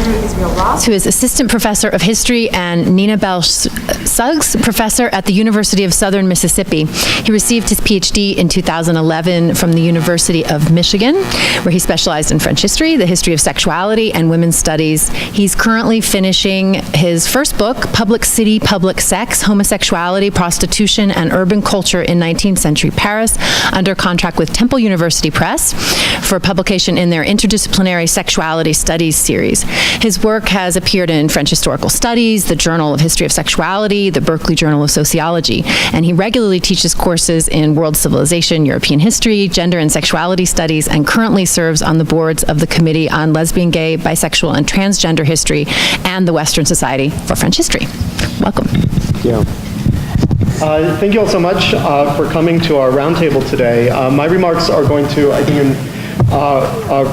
Andrew Israel Ross, who is Assistant Professor of History, and Nina Bell-Suggs, Professor at the University of Southern Mississippi. He received his PhD in 2011 from the University of Michigan, where he specialized in French history, the history of sexuality, and women's studies. He's currently finishing his first book, Public City, Public Sex, Homosexuality, Prostitution, and Urban Culture in 19th Century Paris, under contract with Temple University Press for publication in their Interdisciplinary Sexuality Studies series. His work has appeared in French Historical Studies, the Journal of History of Sexuality, the Berkeley Journal of Sociology, and he regularly teaches courses in world civilization, European history, gender and sexuality studies, and currently serves on the boards of the Committee on Lesbian, Gay, Bisexual, and Transgender History and the Western Society for French History. Welcome. Yeah. Thank you all so much for coming to our roundtable today. My remarks are going to, I think,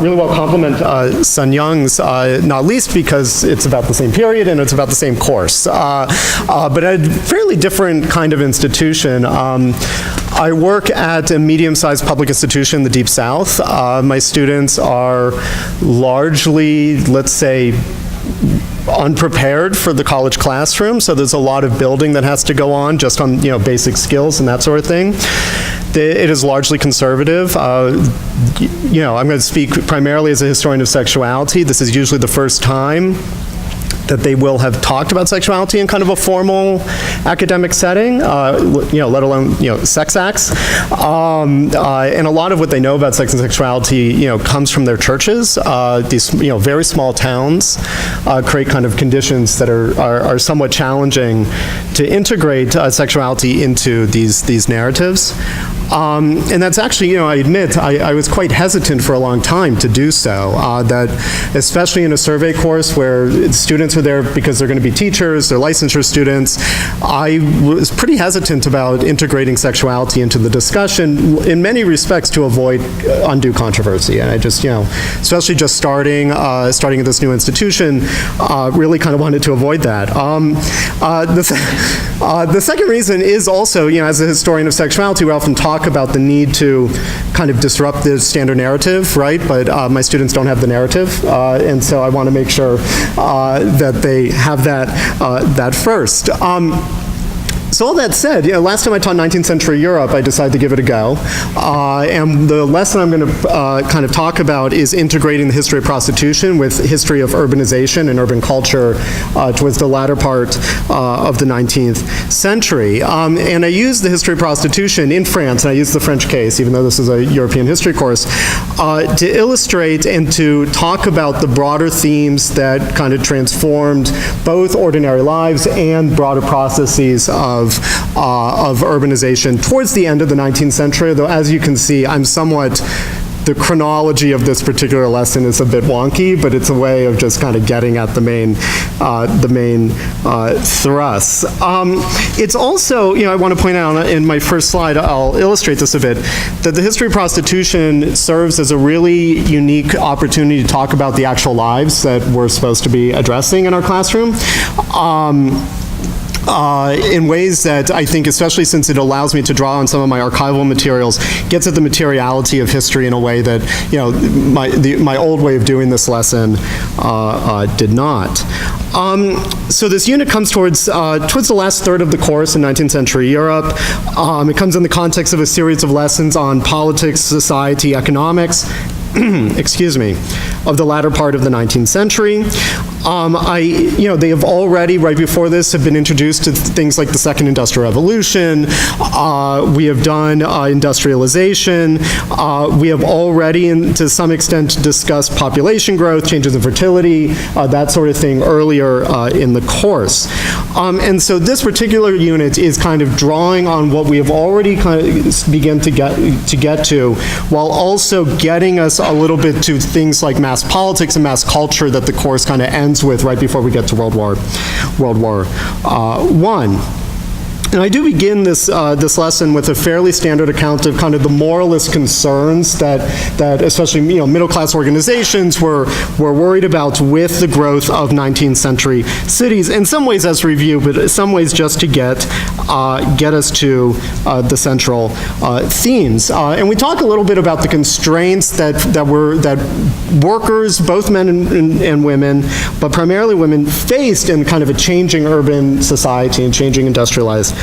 really well complement Sun Young's, not least because it's about the same period and it's about the same course, but a fairly different kind of institution. I work at a medium-sized public institution in the Deep South. My students are largely, let's say, unprepared for the college classroom, so there's a lot of building that has to go on just on basic skills and that sort of thing. It is largely conservative. I'm going to speak primarily as a historian of sexuality. This is usually the first time that they will have talked about sexuality in kind of a formal academic setting, let alone, sex acts. And a lot of what they know about sex and sexuality, comes from their churches. These, very small towns create kind of conditions that are somewhat challenging to integrate sexuality into these narratives. And that's actually, I admit, I was quite hesitant for a long time to do so, that especially in a survey course where students are there because they're going to be teachers, they're licensure students, I was pretty hesitant about integrating sexuality into the discussion in many respects to avoid undue controversy. And I just, especially just starting at this new institution, really kind of wanted to avoid that. The second reason is also, as a historian of sexuality, we often talk about the need to kind of disrupt the standard narrative, right? But my students don't have the narrative, and so I want to make sure that they have that first. So all that said, last time I taught 19th century Europe, I decided to give it a go. And the lesson I'm going to kind of talk about is integrating the history of prostitution with history of urbanization and urban culture towards the latter part of the 19th century. And I use the history of prostitution in France, and I use the French case, even though this is a European history course, to illustrate and to talk about the broader themes that kind of transformed both ordinary lives and broader processes of urbanization towards the end of the 19th century, though as you can see, the chronology of this particular lesson is a bit wonky, but it's a way of just kind of getting at the main thrusts. It's also, I want to point out in my first slide, I'll illustrate this a bit, that the history of prostitution serves as a really unique opportunity to talk about the actual lives that we're supposed to be addressing in our classroom. In ways that I think, especially since it allows me to draw on some of my archival materials, gets at the materiality of history in a way that, my old way of doing this lesson did not. So this unit comes towards the last third of the course in 19th century Europe. It comes in the context of a series of lessons on politics, society, economics, excuse me, of the latter part of the 19th century. They have already, right before this, have been introduced to things like the Second Industrial Revolution. We have done industrialization. We have already, to some extent, discussed population growth, changes in fertility, that sort of thing earlier in the course. And so this particular unit is kind of drawing on what we have already kind of begun to get to, while also getting us a little bit to things like mass politics and mass culture that the course kind of ends with right before we get to World War I. And I do begin this lesson with a fairly standard account of kind of the moralist concerns that especially middle-class organizations were worried about with the growth of 19th century cities. In some ways as review, but in some ways just to get get us to the central themes. And we talk a little bit about the constraints that workers, both men and women, but primarily women, faced in kind of a changing urban society and changing industrialized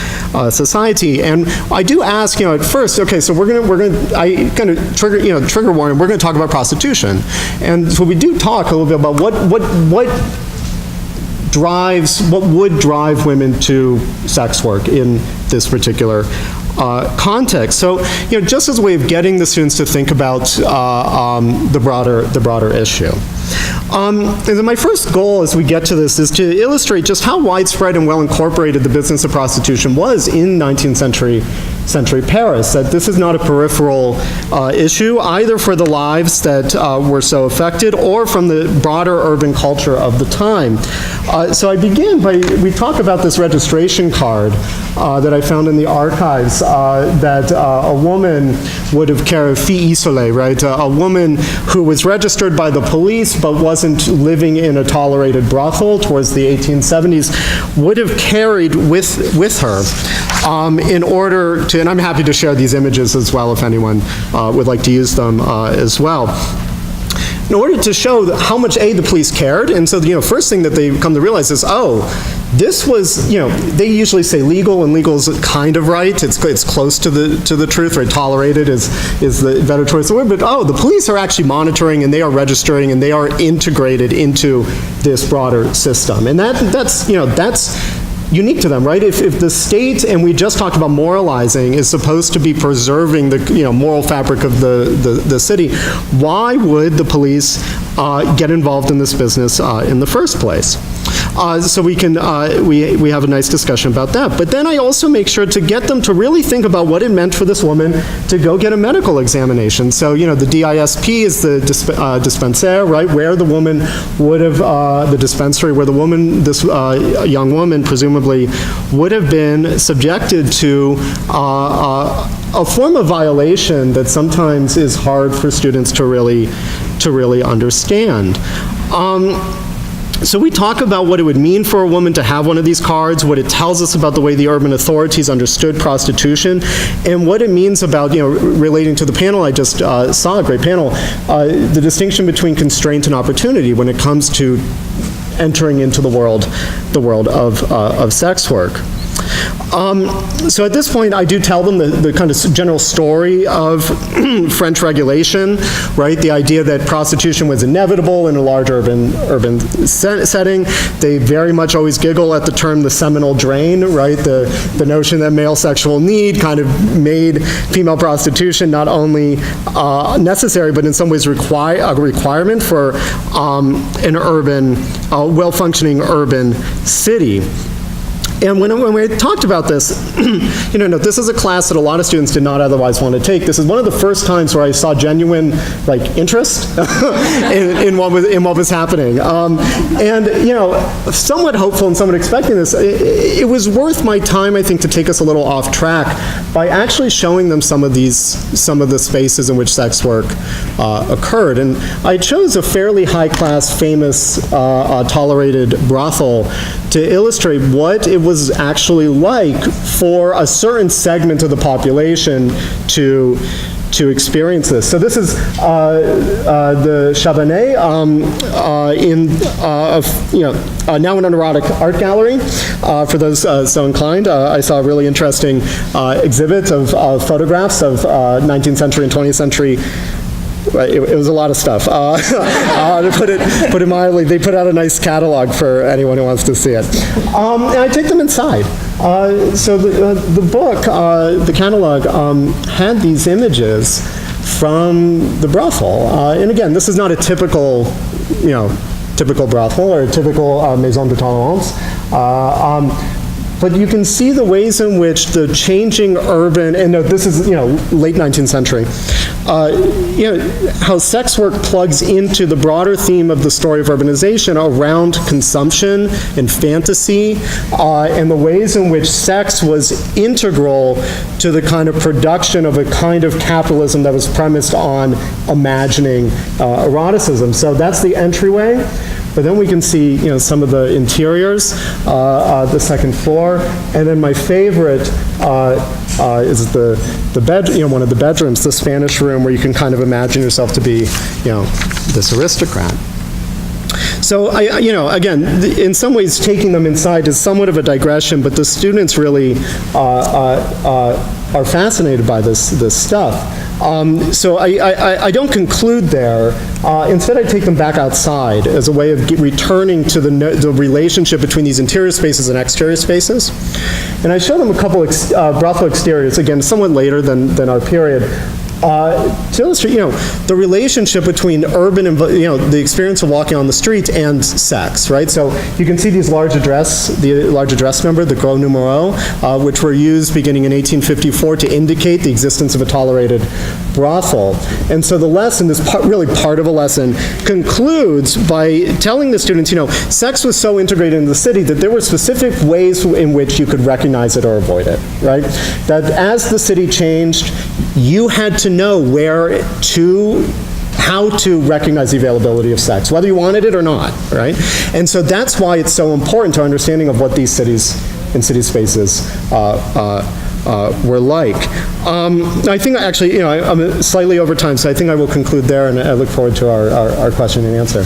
society. And I do ask, at first, okay, so I kind of trigger warning, we're going to talk about prostitution. And so we do talk a little bit about what would drive women to sex work in this particular context. So, just as a way of getting the students to think about the broader issue. And then my first goal as we get to this is to illustrate just how widespread and well incorporated the business of prostitution was in 19th century Paris, that this is not a peripheral issue, either for the lives that were so affected or from the broader urban culture of the time. So I begin by, we talk about this registration card that I found in the archives that a woman would have carried, fille isolée, right? A woman who was registered by the police but wasn't living in a tolerated brothel towards the 1870s would have carried with her in order to, and I'm happy to share these images as well if anyone would like to use them as well. In order to show how much the police cared, and so the first thing that they come to realize is, oh, this was, they usually say legal, and legal is kind of right. It's close to the truth, right? Tolerated is the better choice of word. But the police are actually monitoring, and they are registering, and they are integrated into this broader system, and that's unique to them, right? If the state, and we just talked about moralizing, is supposed to be preserving the moral fabric of the city, why would the police get involved in this business in the first place? So we have a nice discussion about that. But then I also make sure to get them to really think about what it meant for this woman to go get a medical examination. So, the DISP is the dispensaire, right, where the woman would have, the dispensary where the woman, this young woman, presumably would have been subjected to a form of violation that sometimes is hard for students to really understand. So we talk about what it would mean for a woman to have one of these cards, what it tells us about the way the urban authorities understood prostitution, and what it means about, relating to the panel I just saw, a great panel, the distinction between constraint and opportunity when it comes to entering into the world of sex work. So at this point, I do tell them the kind of general story of French regulation, right? The idea that prostitution was inevitable in a large urban setting. They very much always giggle at the term the seminal drain, right? The notion that male sexual need kind of made female prostitution not only necessary, but in some ways a requirement for an urban, well-functioning urban city. And when we talked about this, this is a class that a lot of students did not otherwise want to take. This is one of the first times where I saw genuine, interest in what was happening. Somewhat hopeful and somewhat expecting this. It was worth my time, I think, to take us a little off track by actually showing them some of the spaces in which sex work occurred. And I chose a fairly high-class, famous, tolerated brothel to illustrate what it was actually like for a certain segment of the population to experience this. So this is the Chabanais now an erotic art gallery. For those so inclined, I saw a really interesting exhibit of photographs of 19th century and 20th century. It was a lot of stuff. To put it mildly, they put out a nice catalog for anyone who wants to see it. And I take them inside. So the book, the catalog, had these images from the brothel. And again, this is not a typical brothel or a typical maison de tolerance. But you can see the ways in which the changing urban, and this is, late 19th century, how sex work plugs into the broader theme of the story of urbanization around consumption and fantasy, and the ways in which sex was integral to the kind of production of a kind of capitalism that was premised on imagining eroticism. So that's the entryway. But then we can see, some of the interiors, the second floor, and then my favorite is the bed, one of the bedrooms, the Spanish room, where you can kind of imagine yourself to be, this aristocrat. So, again, in some ways, taking them inside is somewhat of a digression, but the students really are fascinated by this stuff. So I don't conclude there. Instead, I take them back outside as a way of returning to the relationship between these interior spaces and exterior spaces. And I show them a couple brothel exteriors, again, somewhat later than our period, to illustrate, the relationship between urban and, the experience of walking on the street and sex, right? So you can see these the large address number, the gros numero, which were used beginning in 1854 to indicate the existence of a tolerated brothel. And so the lesson, really part of a lesson, concludes by telling the students, sex was so integrated into the city that there were specific ways in which you could recognize it or avoid it, right? That as the city changed, you had to know how to recognize the availability of sex, whether you wanted it or not, right? And so that's why it's so important to our understanding of what these cities and city spaces were like. I think actually, I'm slightly over time, so I think I will conclude there, and I look forward to our question and answer.